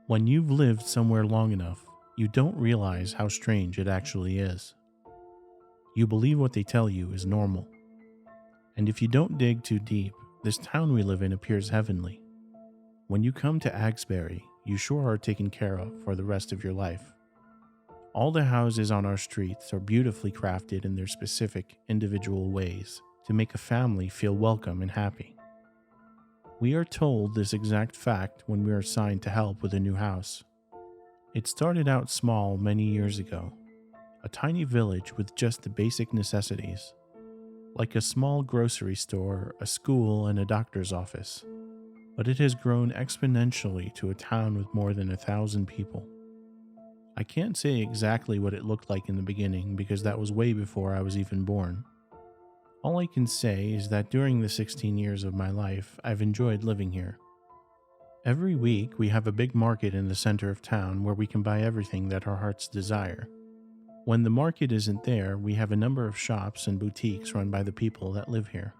When you've lived somewhere long enough, you don't realize how strange it actually is. You believe what they tell you is normal. And if you don't dig too deep, this town we live in appears heavenly. When you come to Agsbury, you sure are taken care of for the rest of your life. All the houses on our streets are beautifully crafted in their specific, individual ways to make a family feel welcome and happy. We are told this exact fact when we are assigned to help with a new house. It started out small many years ago, a tiny village with just the basic necessities, like a small grocery store, a school, and a doctor's office. But it has grown exponentially to a town with more than 1,000 people. I can't say exactly what it looked like in the beginning because that was way before I was even born. All I can say is that during the 16 years of my life, I've enjoyed living here. Every week, we have a big market in the center of town where we can buy everything that our hearts desire. When the market isn't there, we have a number of shops and boutiques run by the people that live here.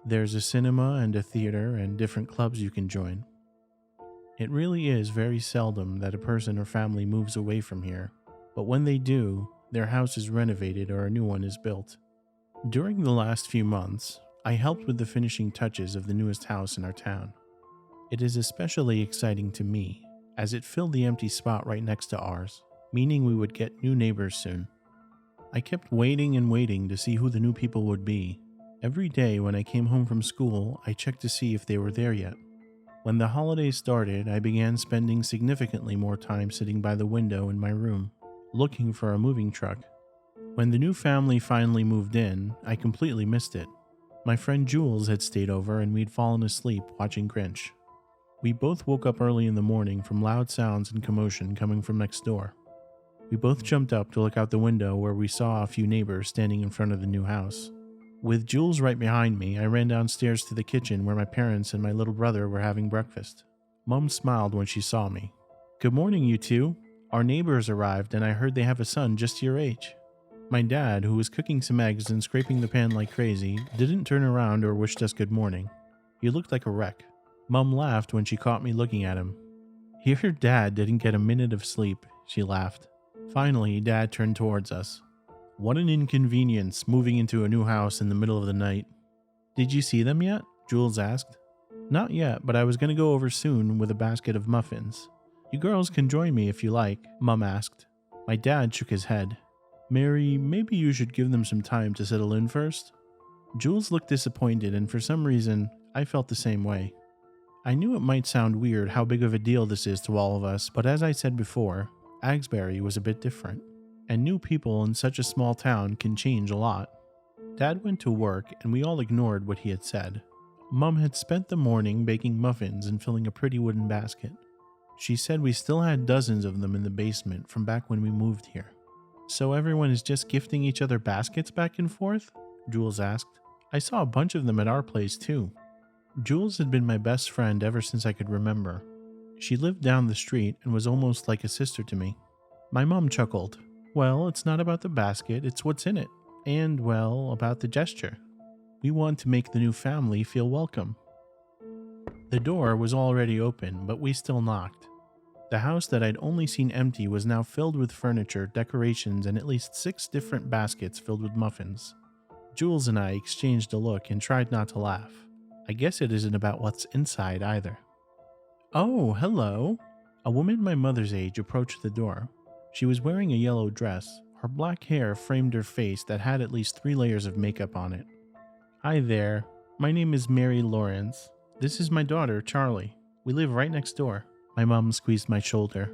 There's a cinema and a theater and different clubs you can join. It really is very seldom that a person or family moves away from here, but when they do, their house is renovated or a new one is built. During the last few months, I helped with the finishing touches of the newest house in our town. It is especially exciting to me, as it filled the empty spot right next to ours, meaning we would get new neighbors soon. I kept waiting and waiting to see who the new people would be. Every day when I came home from school, I checked to see if they were there yet. When the holidays started, I began spending significantly more time sitting by the window in my room, looking for a moving truck. When the new family finally moved in, I completely missed it. My friend Jules had stayed over and we'd fallen asleep watching Grinch. We both woke up early in the morning from loud sounds and commotion coming from next door. We both jumped up to look out the window where we saw a few neighbors standing in front of the new house. With Jules right behind me, I ran downstairs to the kitchen where my parents and my little brother were having breakfast. Mom smiled when she saw me. "Good morning, you two. Our neighbors arrived and I heard they have a son just your age." My dad, who was cooking some eggs and scraping the pan like crazy, didn't turn around or wished us good morning. He looked like a wreck. Mom laughed when she caught me looking at him. "Your dad didn't get a minute of sleep," she laughed. Finally, Dad turned towards us. "What an inconvenience, moving into a new house in the middle of the night." "Did you see them yet?" Jules asked. "Not yet, but I was going to go over soon with a basket of muffins. You girls can join me if you like," Mom asked. My dad shook his head. "Mary, maybe you should give them some time to settle in first." Jules looked disappointed, and for some reason, I felt the same way. I knew it might sound weird how big of a deal this is to all of us, but as I said before, Agsbury was a bit different. And new people in such a small town can change a lot. Dad went to work and we all ignored what he had said. Mom had spent the morning baking muffins and filling a pretty wooden basket. She said we still had dozens of them in the basement from back when we moved here. "So everyone is just gifting each other baskets back and forth?" Jules asked. "I saw a bunch of them at our place too." Jules had been my best friend ever since I could remember. She lived down the street and was almost like a sister to me. My mom chuckled. "Well, it's not about the basket, it's what's in it. And, well, about the gesture. We want to make the new family feel welcome." The door was already open, but we still knocked. The house that I'd only seen empty was now filled with furniture, decorations, and at least 6 different baskets filled with muffins. Jules and I exchanged a look and tried not to laugh. I guess it isn't about what's inside either. "Oh, hello." A woman my mother's age approached the door. She was wearing a yellow dress. Her black hair framed her face that had at least 3 layers of makeup on it. "Hi there. My name is Mary Lawrence. This is my daughter, Charlie. We live right next door." My mom squeezed my shoulder.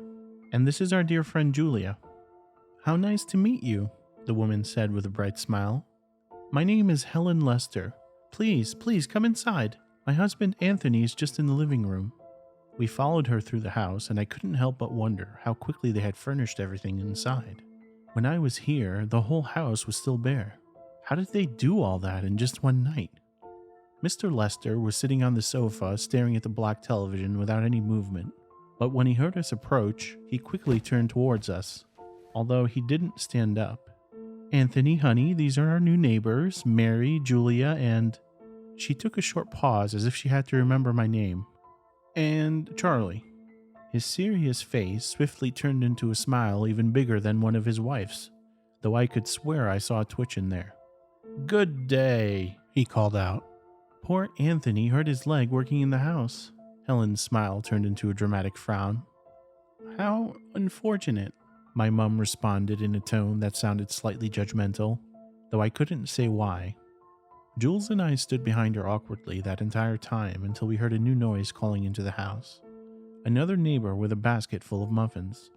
"And this is our dear friend Julia." "How nice to meet you," the woman said with a bright smile. "My name is Helen Lester. Please come inside. My husband Anthony is just in the living room." We followed her through the house, and I couldn't help but wonder how quickly they had furnished everything inside. When I was here, the whole house was still bare. How did they do all that in just one night? Mr. Lester was sitting on the sofa staring at the black television without any movement, but when he heard us approach, he quickly turned towards us, although he didn't stand up. "Anthony, honey, these are our new neighbors, Mary, Julia, and..." She took a short pause as if she had to remember my name. "And Charlie." His serious face swiftly turned into a smile even bigger than one of his wife's, though I could swear I saw a twitch in there. "Good day," he called out. Poor Anthony hurt his leg working in the house. Helen's smile turned into a dramatic frown. "How unfortunate," my mum responded in a tone that sounded slightly judgmental, though I couldn't say why. Jules and I stood behind her awkwardly that entire time until we heard a new noise calling into the house. Another neighbor with a basket full of muffins.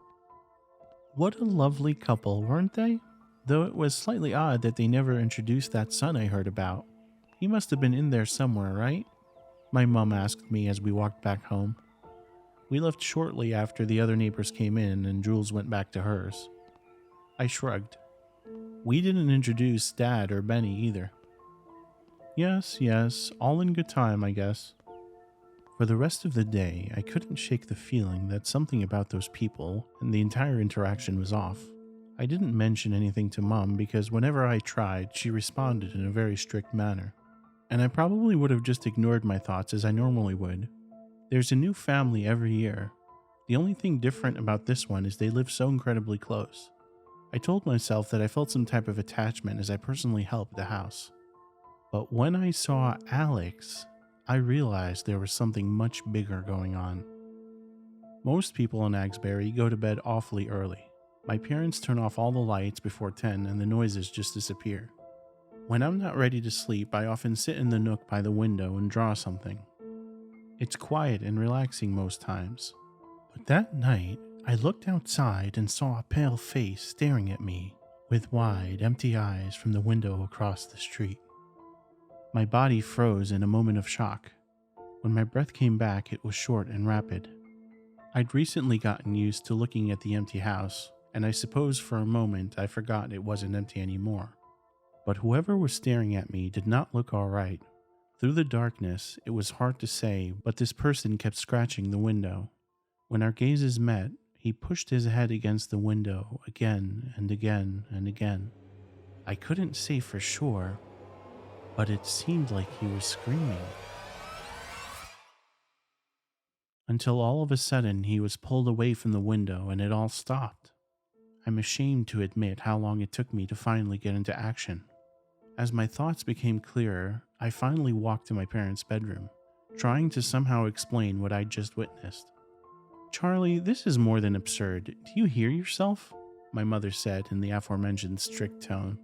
What a lovely couple, weren't they? Though it was slightly odd that they never introduced that son I heard about. He must have been in there somewhere, right? My mum asked me as we walked back home. We left shortly after the other neighbors came in and Jules went back to hers. I shrugged. We didn't introduce Dad or Benny either. Yes, all in good time, I guess. For the rest of the day, I couldn't shake the feeling that something about those people and the entire interaction was off. I didn't mention anything to Mum because whenever I tried, she responded in a very strict manner. And I probably would have just ignored my thoughts as I normally would. There's a new family every year. The only thing different about this one is they live so incredibly close. I told myself that I felt some type of attachment as I personally helped the house. But when I saw Alex, I realized there was something much bigger going on. Most people in Agsbury go to bed awfully early. My parents turn off all the lights before 10 and the noises just disappear. When I'm not ready to sleep, I often sit in the nook by the window and draw something. It's quiet and relaxing most times. But that night, I looked outside and saw a pale face staring at me with wide, empty eyes from the window across the street. My body froze in a moment of shock. When my breath came back, it was short and rapid. I'd recently gotten used to looking at the empty house, and I suppose for a moment I forgot it wasn't empty anymore. But whoever was staring at me did not look all right. Through the darkness, it was hard to say, but this person kept scratching the window. When our gazes met, he pushed his head against the window again and again and again. I couldn't say for sure, but it seemed like he was screaming. Until all of a sudden he was pulled away from the window and it all stopped. I'm ashamed to admit how long it took me to finally get into action. As my thoughts became clearer, I finally walked to my parents' bedroom, trying to somehow explain what I'd just witnessed. "Charlie, this is more than absurd. Do you hear yourself?" my mother said in the aforementioned strict tone.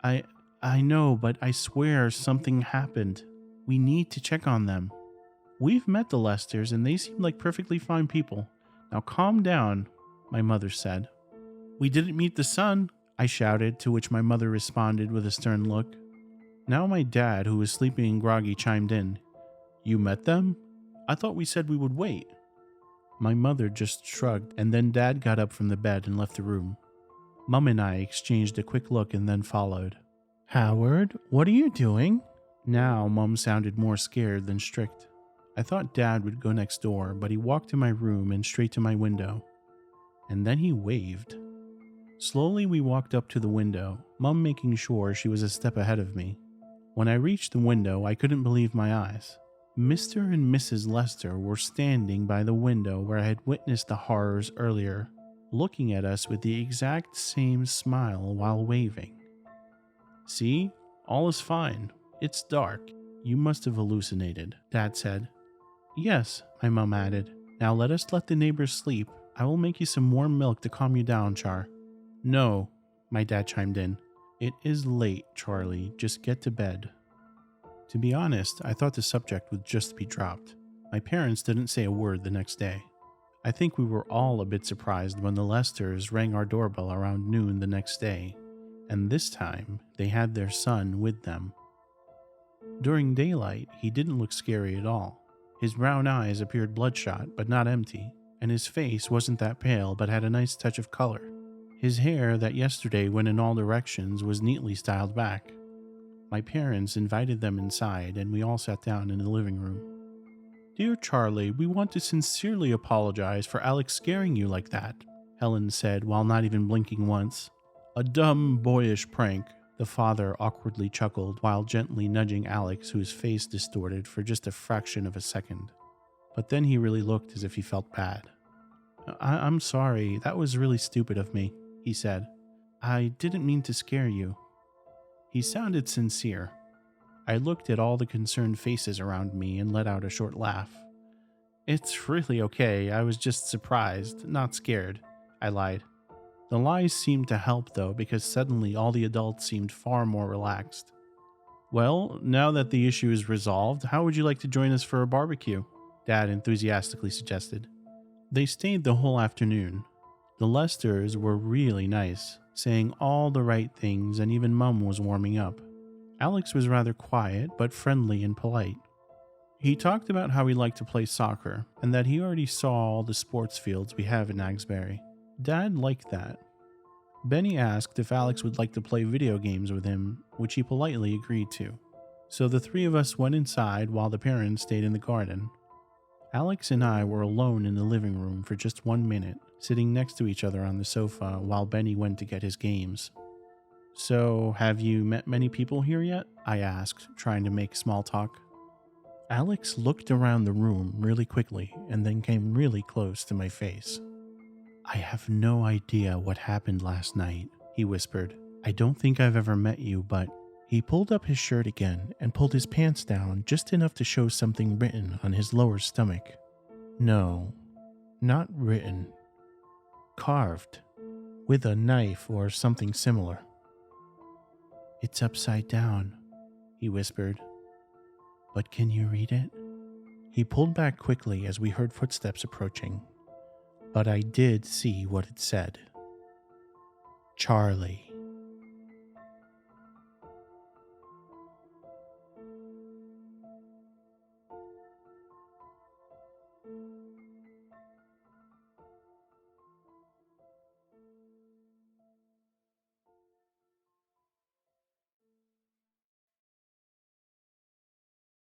I know, but I swear something happened. We need to check on them. We've met the Lesters and they seem like perfectly fine people. Now calm down, my mother said. "We didn't meet the son," I shouted, to which my mother responded with a stern look. Now my dad, who was sleeping and groggy, chimed in. "You met them? I thought we said we would wait." My mother just shrugged, and then Dad got up from the bed and left the room. Mum and I exchanged a quick look and then followed. "Howard, what are you doing?" Now Mum sounded more scared than strict. I thought Dad would go next door, but he walked to my room and straight to my window. And then he waved. Slowly we walked up to the window, Mum making sure she was a step ahead of me. When I reached the window, I couldn't believe my eyes. Mr. and Mrs. Lester were standing by the window where I had witnessed the horrors earlier, looking at us with the exact same smile while waving. "See? All is fine. It's dark. You must have hallucinated," Dad said. "Yes," my mum added. "Now let the neighbors sleep. I will make you some warm milk to calm you down, Char." "No," my dad chimed in. "It is late, Charlie. Just get to bed." To be honest, I thought the subject would just be dropped. My parents didn't say a word the next day. I think we were all a bit surprised when the Lesters rang our doorbell around noon the next day, and this time they had their son with them. During daylight, he didn't look scary at all. His brown eyes appeared bloodshot but not empty, and his face wasn't that pale but had a nice touch of color. His hair that yesterday went in all directions was neatly styled back. My parents invited them inside and we all sat down in the living room. "Dear Charlie, we want to sincerely apologize for Alex scaring you like that," Helen said while not even blinking once. "A dumb, boyish prank," the father awkwardly chuckled while gently nudging Alex, whose face distorted for just a fraction of a second. But then he really looked as if he felt bad. I'm sorry, that was really stupid of me, he said. I didn't mean to scare you. He sounded sincere. I looked at all the concerned faces around me and let out a short laugh. It's really okay, I was just surprised, not scared, I lied. The lies seemed to help though, because suddenly all the adults seemed far more relaxed. Well, now that the issue is resolved, how would you like to join us for a barbecue? Dad enthusiastically suggested. They stayed the whole afternoon. The Lesters were really nice, saying all the right things, and even Mum was warming up. Alex was rather quiet, but friendly and polite. He talked about how he liked to play soccer, and that he already saw all the sports fields we have in Agsbury. Dad liked that. Benny asked if Alex would like to play video games with him, which he politely agreed to. So the three of us went inside while the parents stayed in the garden. Alex and I were alone in the living room for just 1 minute, sitting next to each other on the sofa while Benny went to get his games. So, have you met many people here yet? I asked, trying to make small talk. Alex looked around the room really quickly and then came really close to my face. I have no idea what happened last night, he whispered. I don't think I've ever met you, but... He pulled up his shirt again and pulled his pants down just enough to show something written on his lower stomach. No, not written. Carved. With a knife or something similar. It's upside down, he whispered. But can you read it? He pulled back quickly as we heard footsteps approaching. But I did see what it said. Charlie.